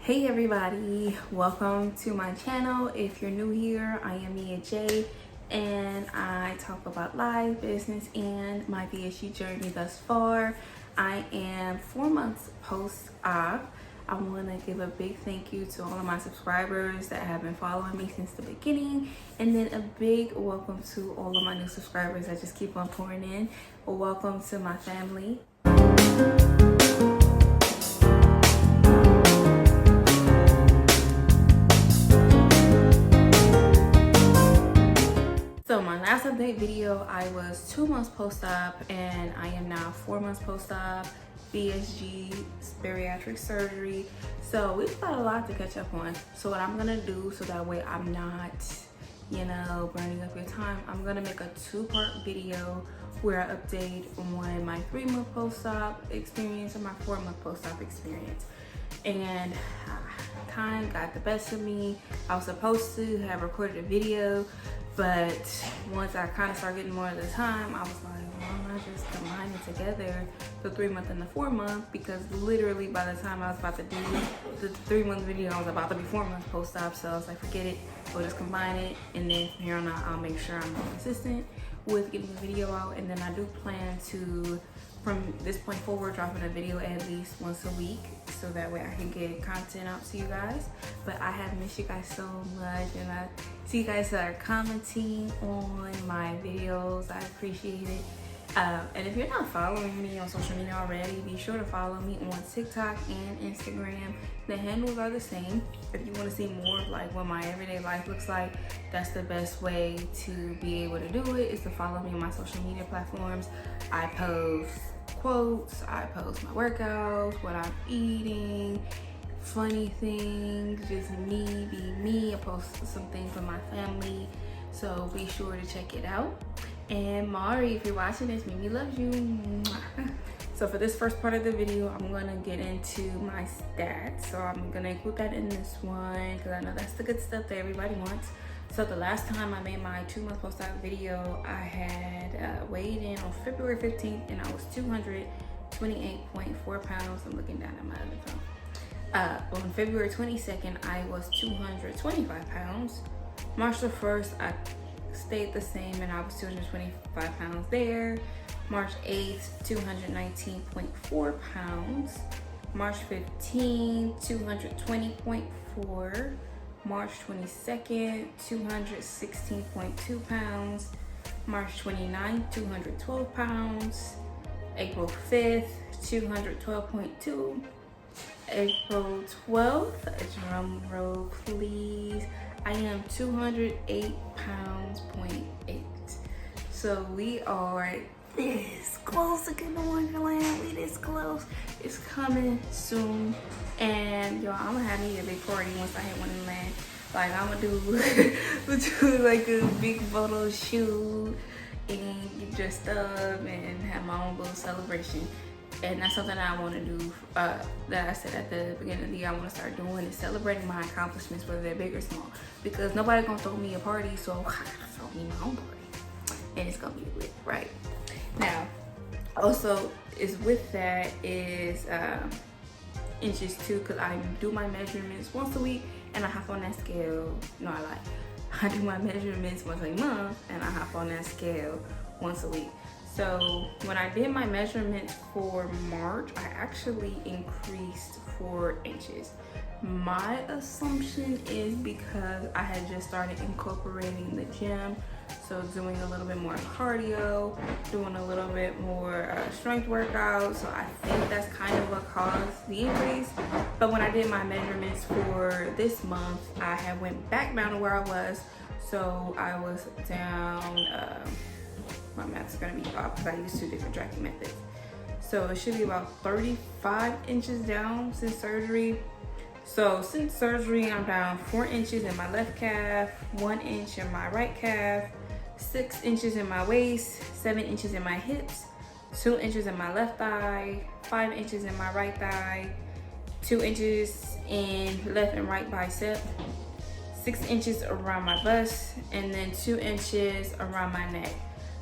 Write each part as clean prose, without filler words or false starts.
Hey everybody, welcome to my channel. If you're new here, I am Mia J and I talk about life, business, and my VSG journey thus far. I am 4 months post-op. I want to give a big thank you to all of my subscribers that have been following me since the beginning, and then a big welcome to all of my new subscribers that just keep on pouring in. Welcome to my family. So my last update video, I was 2 months post-op and I am now 4 months post-op, VSG, bariatricsurgery. So we've got a lot to catch up on. So what I'm gonna do, so that way I'm not, burning up your time, I'm gonna make a 2-part video where I update on my 3-month post-op experience and my 4-month post-op experience. And time got the best of me. I was supposed to have recorded a video, but once I kind of started getting more of the time, I was like, why don't I just combine it together, the 3-month and the 4-month, because literally by the time I was about to do the 3-month video, I was about to be 4 months post-op. So I was like, forget it, we'll just combine it, and then from here on out, I'll make sure I'm consistent with getting the video out. And then I do plan to, from this point forward, dropping a video at least once a week, so that way I can get content out to you guys. But I have missed you guys so much, and I see you guys that are commenting on my videos. I appreciate it. And if you're not following me on social media already, be sure to follow me on TikTok and Instagram. The handles are the same. If you want to see more of like what my everyday life looks like, that's the best way to be able to do it, is to follow me on my social media platforms. I post quotes, I post my workouts, what I'm eating, funny things, just me, be me. I post some things with my family, so be sure to check it out. And Mari, if you're watching this, Mimi loves you. So for this first part of the video, I'm gonna get into my stats. So I'm gonna include that in this one because I know that's the good stuff that everybody wants. So the last time I made my 2-month post-op video, I had weighed in on February 15th and I was 228.4 pounds. I'm looking down at my other phone. On February 22nd, I was 225 pounds. March the 1st, I stayed the same and I was 225 pounds there. March 8th, 219.4 pounds. March 15th, 220.4. March 22nd, 216.2 pounds. March 29th, 212 pounds. April 5th, 212.2. April 12th, drum roll please, I am 208 pounds, 0.8. So we are this close to getting to Wonderland. We this close. It's coming soon. And y'all, I'm gonna have me a big party once I hit Wonderland. Like, I'm gonna do like a big photo shoot and get dressed up and have my own little celebration. And that's something that I want to do, that I said at the beginning of the year I want to start doing, is celebrating my accomplishments, whether they're big or small. Because nobody's going to throw me a party, so I gotta throw me my own party. And it's going to be lit, right? Now, also, is with that is inches too, because I do my measurements once a week and I hop on that scale. No, I lied. I do my measurements once a month and I hop on that scale once a week. So when I did my measurements for March, I actually increased 4 inches. My assumption is because I had just started incorporating the gym, so doing a little bit more cardio, doing a little bit more strength workouts. So I think that's kind of what caused the increase. But when I did my measurements for this month, I had went back down to where I was. So I was down, my math's gonna be off because I used 2 different tracking methods. So it should be about 35 inches down since surgery. So since surgery, I'm down 4 inches in my left calf, 1 inch in my right calf, 6 inches in my waist, 7 inches in my hips, 2 inches in my left thigh, 5 inches in my right thigh, 2 inches in left and right bicep, 6 inches around my bust, and then 2 inches around my neck.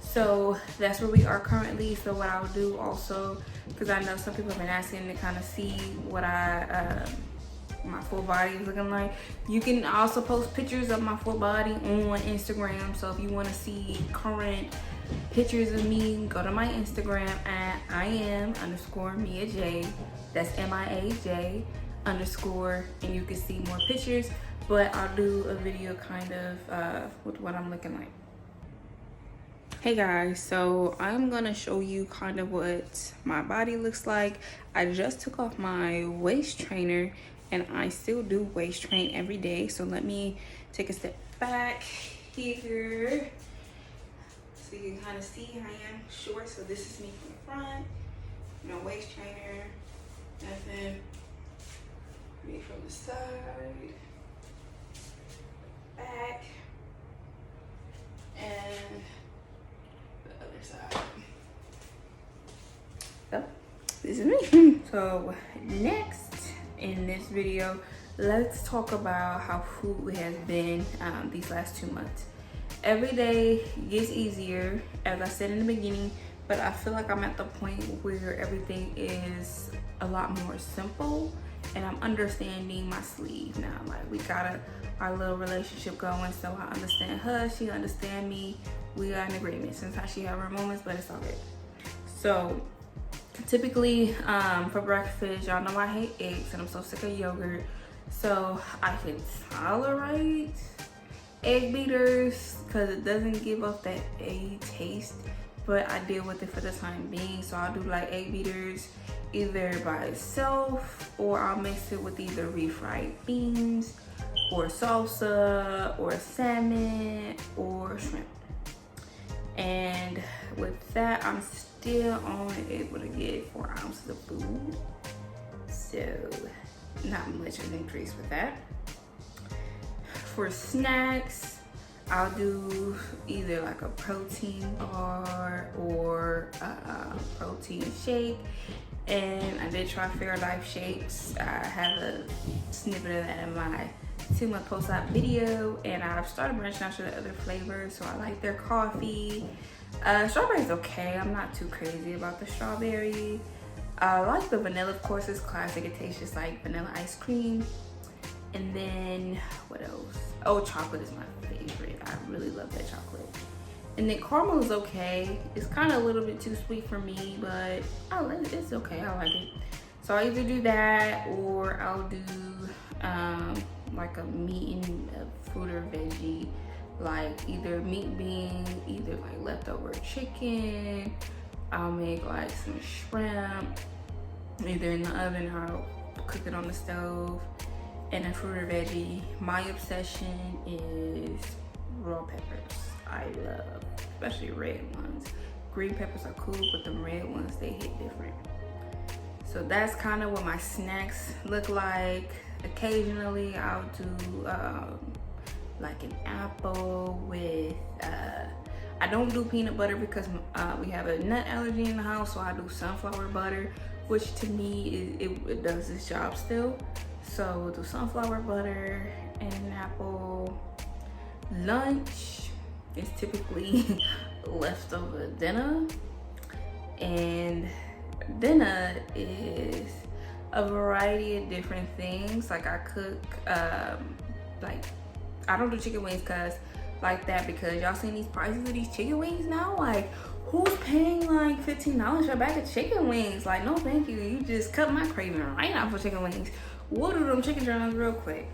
So that's where we are currently. So what I'll do also, because I know some people have been asking to kind of see what I my full body is looking like. You can also post pictures of my full body on Instagram. So if you want to see current pictures of me, go to my Instagram at IM_MiaJ. That's MIAJ_, and you can see more pictures. But I'll do a video kind of with what I'm looking like. Hey guys, so I'm gonna show you kind of what my body looks like. I just took off my waist trainer, and I still do waist train every day. So let me take a step back here so you can kind of see I am short. So this is me from the front, my waist trainer, and then me from the side, back, and other side. So this is me. So next in this video, let's talk about how food has been these last 2 months. Every day gets easier, as I said in the beginning, but I feel like I'm at the point where everything is a lot more simple, and I'm understanding my sleeve now. Like, we got our little relationship going, so I understand her, she understand me. We got an agreement. Sometimes she have her moments, but it's all good. So typically for breakfast, y'all know I hate eggs and I'm so sick of yogurt. So I can tolerate egg beaters because it doesn't give off that egg taste, but I deal with it for the time being. So I'll do like egg beaters either by itself, or I'll mix it with either refried beans or salsa or salmon or shrimp. And with that, I'm still only able to get 4 ounces of food, so not much of an increase with that. For snacks, I'll do either like a protein bar or a protein shake. And I did try Fairlife shakes. I have a snippet of that in my 2-month post-op video, and I've started branching out to the other flavors. So I like their coffee. Strawberry's okay. I'm not too crazy about the strawberry. I like the vanilla, of course. It's classic. It tastes just like vanilla ice cream. And then what else? Oh, chocolate is my favorite. I really love that chocolate. And then caramel is okay. It's kind of a little bit too sweet for me, but it's okay. I like it. So I either do that, or I'll do like a meat and a fruit or veggie, like either meat being either like leftover chicken. I'll make like some shrimp either in the oven or I'll cook it on the stove. And a fruit or veggie, my obsession is raw peppers. I love, especially red ones. Green peppers are cool, but the red ones, they hit different. So that's kind of what my snacks look like. Occasionally I'll do like an apple with, I don't do peanut butter because we have a nut allergy in the house, so I do sunflower butter, which to me, it does its job still. So we'll do sunflower butter and an apple. Lunch is typically leftover dinner, and dinner is a variety of different things. Like I cook, like I don't do chicken wings because y'all seen these prices of these chicken wings now. Like, who's paying like $15 for a bag of chicken wings? Like, no thank you. You just cut my craving right now for chicken wings. We'll do them chicken drums real quick,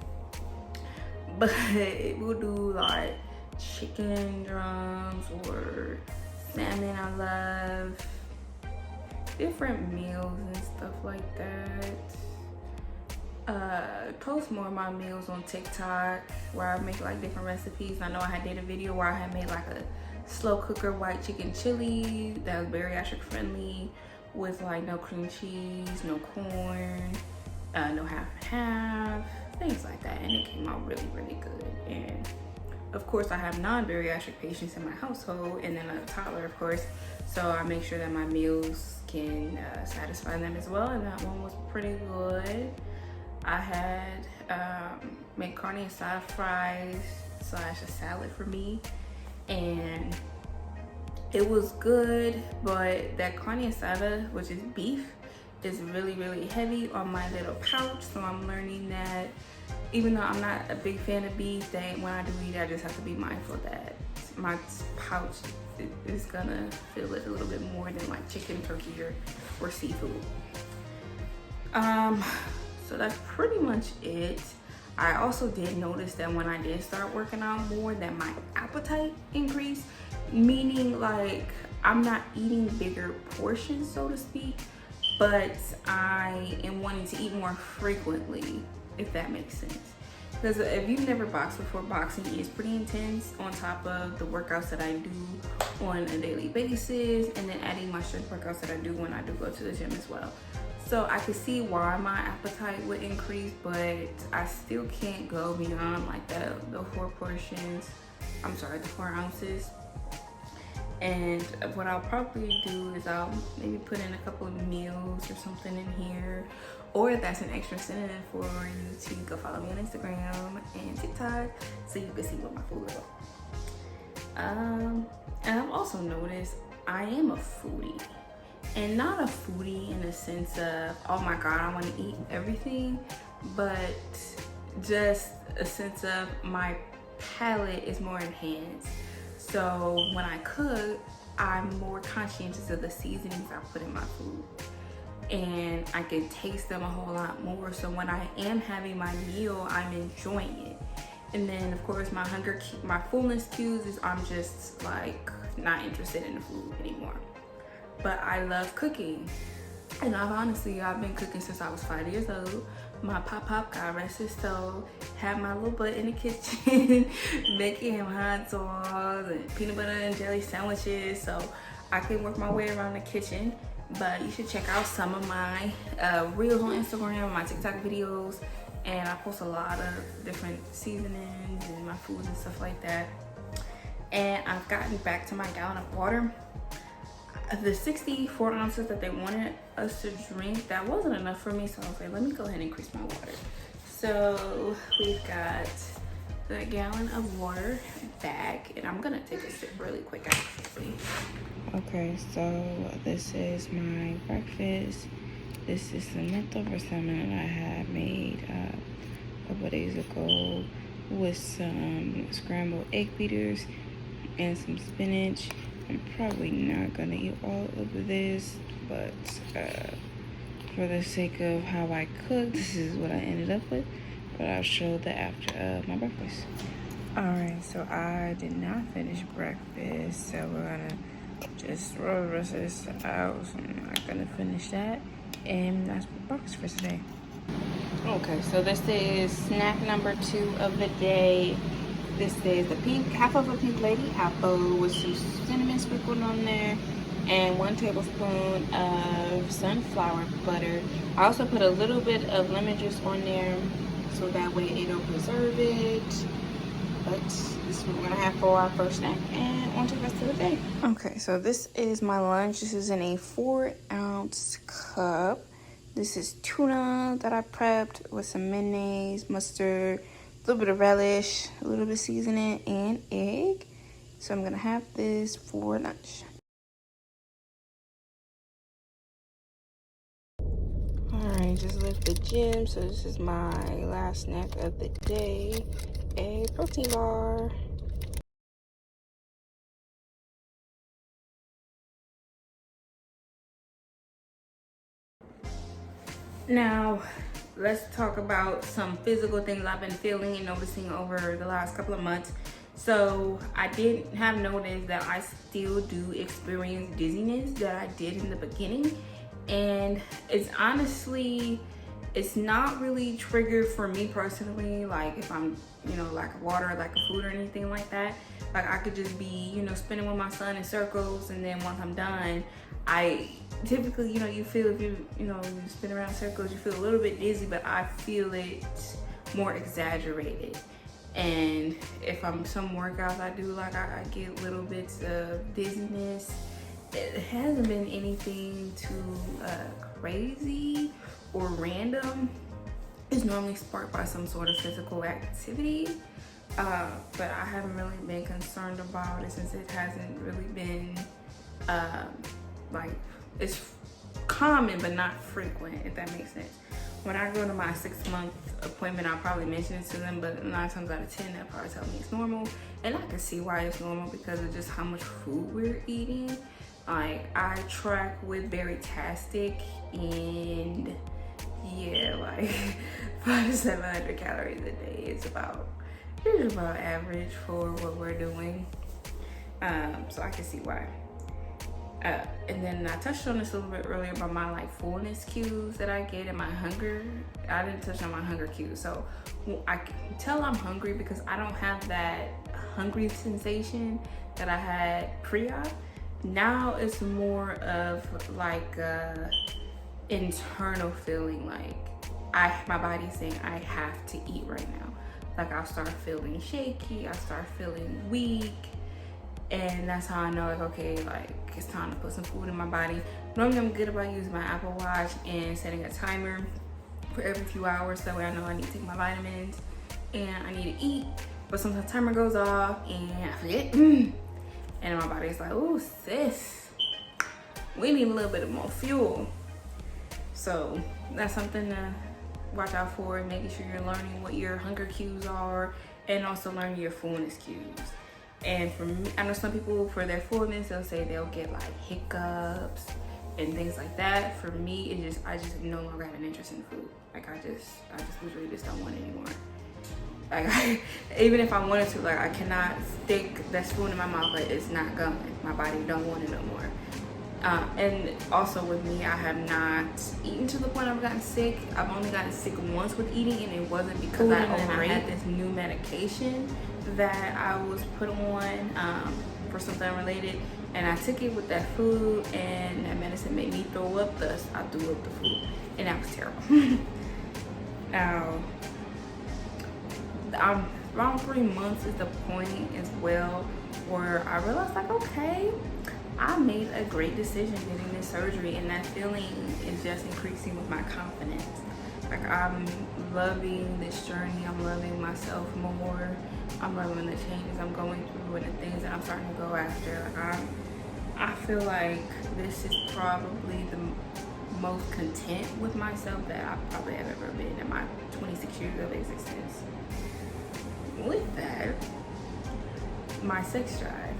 but we'll do like chicken drums or salmon. I love different meals and stuff like that. Post more of my meals on TikTok where I make like different recipes. I know I did a video where I had made like a slow cooker white chicken chili that was bariatric friendly with like no cream cheese, no corn, no half and half, things like that, and it came out really, really good. And of course I have non-bariatric patients in my household, and then a toddler, of course, so I make sure that my meals can satisfy them as well, and that one was pretty good. I had made carne asada fries / a salad for me, and it was good, but that carne asada, which is beef, is really, really heavy on my little pouch. So I'm learning that even though I'm not a big fan of beef, that when I do eat, I just have to be mindful that my pouch is gonna feel it a little bit more than like chicken, turkey, or seafood. So that's pretty much it. I also did notice that when I did start working out more, that my appetite increased, meaning like I'm not eating bigger portions, so to speak, but I am wanting to eat more frequently, if that makes sense. Because if you've never boxed before, boxing is pretty intense on top of the workouts that I do on a daily basis, and then adding my strength workouts that I do when I do go to the gym as well. So I could see why my appetite would increase, but I still can't go beyond like the 4 portions. I'm sorry, the 4 ounces. And what I'll probably do is I'll maybe put in a couple of meals or something in here. Or if that's an extra incentive for you to go follow me on Instagram and TikTok so you can see what my food is. And I've also noticed I am a foodie. And not a foodie in the sense of, oh my God, I want to eat everything, but just a sense of my palate is more enhanced. So when I cook, I'm more conscientious of the seasonings I put in my food. And I can taste them a whole lot more. So when I am having my meal, I'm enjoying it. And then of course my fullness cues is I'm just like not interested in the food anymore. But I love cooking. And I've been cooking since I was 5 years old. My pop, God rest his soul, had my little butt in the kitchen, making him hot dogs and peanut butter and jelly sandwiches. So I can work my way around the kitchen. But you should check out some of my reels on Instagram, my TikTok videos. And I post a lot of different seasonings and my foods and stuff like that. And I've gotten back to my gallon of water. The 64 ounces that they wanted us to drink, that wasn't enough for me, so I was like, let me go ahead and increase my water. So we've got the gallon of water back, and I'm gonna take a sip really quick actually. Okay, so this is my breakfast. This is some leftover salmon that I had made a couple days ago with some scrambled egg beaters and some spinach. I'm probably not gonna eat all of this, but for the sake of how I cook, this is what I ended up with. But I'll show the after of my breakfast. Alright, so I did not finish breakfast, so we're gonna just roll the rest of this out. So I'm not gonna finish that, and that's my breakfast for today. Okay, so this is snack number 2 of the day. This is the half of a pink lady apple with some cinnamon sprinkled on there and 1 tablespoon of sunflower butter. I also put a little bit of lemon juice on there so that way it'll preserve it. But this is what we're gonna have for our first snack and on to the rest of the day. Okay, so this is my lunch. This is in a 4-ounce cup. This is tuna that I prepped with some mayonnaise, mustard, a little bit of relish, a little bit of seasoning, and egg. So I'm gonna have this for lunch. Alright, just left the gym, so this is my last snack of the day, a protein bar. Now, let's talk about some physical things I've been feeling and noticing over the last couple of months. So I did have noticed that I still do experience dizziness that I did in the beginning. And it's honestly, it's not really triggered for me personally, like if I'm, lack of water, lack of food or anything like that. Like I could just be, spinning with my son in circles, and then once I'm done, I typically, you feel if you spin around in circles, you feel a little bit dizzy, but I feel it more exaggerated. And if I'm some workouts I do, like I get little bits of dizziness. It hasn't been anything too crazy or random. It's normally sparked by some sort of physical activity, but I haven't really been concerned about it since it hasn't really been like it's common, but not frequent, if that makes sense. When I go to my 6-month appointment, I'll probably mention it to them, but 9 times out of 10, they'll probably tell me it's normal. And I can see why it's normal because of just how much food we're eating. Like, I track with Bariatricsleeve, and yeah, like 500 to 700 calories a day is about average for what we're doing. So I can see why. And then I touched on this a little bit earlier about my like fullness cues that I get and my hunger. I didn't touch on my hunger cues. So I can tell I'm hungry because I don't have that hungry sensation that I had pre-op. Now it's more of like a internal feeling, like my body's saying I have to eat right now. Like I'll start feeling shaky, I start feeling weak. And that's how I know, like, okay, like it's time to put some food in my body. Normally I'm good about using my Apple Watch and setting a timer for every few hours. That way I know I need to take my vitamins and I need to eat. But sometimes the timer goes off and I forget. And my body's like, oh sis, we need a little bit of more fuel. So that's something to watch out for, making sure you're learning what your hunger cues are and also learning your fullness cues. And for me, I know some people, for their fullness, they'll say they'll get like hiccups and things like that. For me, I just no longer have an interest in food. Like I just literally just don't want it anymore. Like even if I wanted to, like I cannot stick that spoon in my mouth, but it's not going. My body don't want it no more. And also with me, I have not eaten to the point I've gotten sick. I've only gotten sick once with eating, and it wasn't because I had this new medication that I was put on for something unrelated, and I took it with that food, and that medicine made me throw up. Thus, I threw up the food, and that was terrible. Now, around 3 months is the point as well where I realized, like, okay, I made a great decision getting this surgery, and that feeling is just increasing with my confidence. Like I'm loving this journey, I'm loving myself more, I'm loving the changes I'm going through and the things that I'm starting to go after. Like I feel like this is probably the most content with myself that I probably have ever been in my 26 years of existence. With that, my sex drive.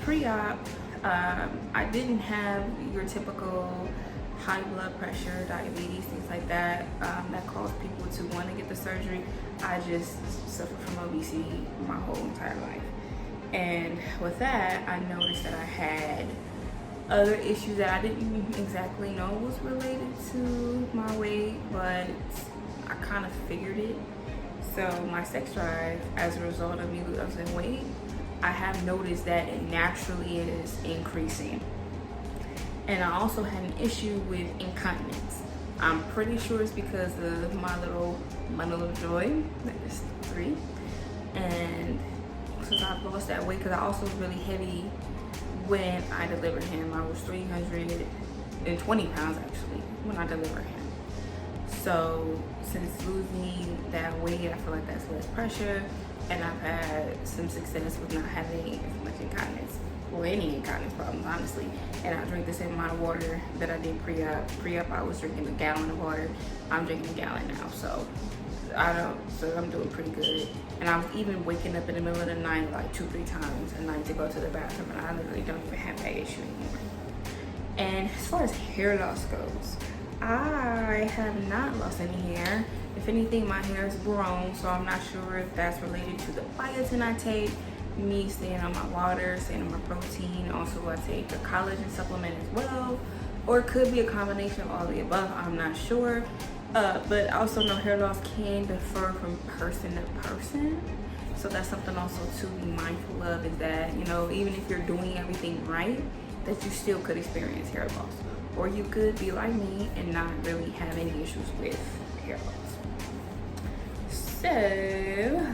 Pre-op, I didn't have your typical high blood pressure, diabetes, things like that, that cause people to want to get the surgery. I just suffered from obesity my whole entire life. And with that, I noticed that I had other issues that I didn't exactly know was related to my weight, but I kind of figured it. So my sex drive, as a result of me losing weight, I have noticed that it naturally is increasing. And I also had an issue with incontinence. I'm pretty sure it's because of my little joy, that is 3. And since I've lost that weight, because I also was really heavy when I delivered him. I was 320 pounds actually when I delivered him. So since losing that weight, I feel like that's less pressure, and I've had some success with not having as much incontinence or any incontinence problems, honestly. And I drink the same amount of water that I did pre-op. Pre-op, I was drinking a gallon of water. I'm drinking a gallon now, so I'm doing pretty good. And I was even waking up in the middle of the night like 2-3 times a night to go to the bathroom, and I literally don't even have that issue anymore. And as far as hair loss goes, I have not lost any hair. If anything, my hair has grown, so I'm not sure if that's related to the biotin I take, me staying on my water, staying on my protein. Also, I take a collagen supplement as well, or it could be a combination of all the above. I'm not sure. But also know hair loss can differ from person to person. So that's something also to be mindful of, is that, you know, even if you're doing everything right, that you still could experience hair loss. Or you could be like me and not really have any issues with hair loss. So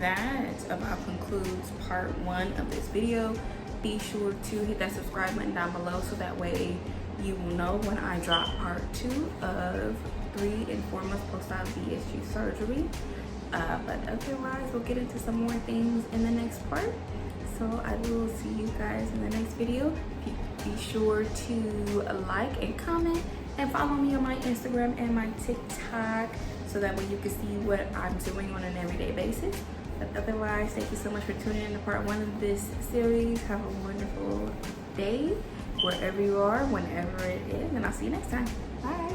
that about concludes part 1 of this video. Be sure to hit that subscribe button down below so that way you will know when I drop part 2 of 3 and 4 months post-op VSG surgery. But otherwise, we'll get into some more things in the next part. So I will see you guys in the next video. Peace. be sure to like and comment and follow me on my Instagram and my TikTok so that way you can see what I'm doing on an everyday basis. But otherwise, thank you so much for tuning in to part 1 of this series. Have a wonderful day wherever you are, whenever it is, and I'll see you next time. Bye.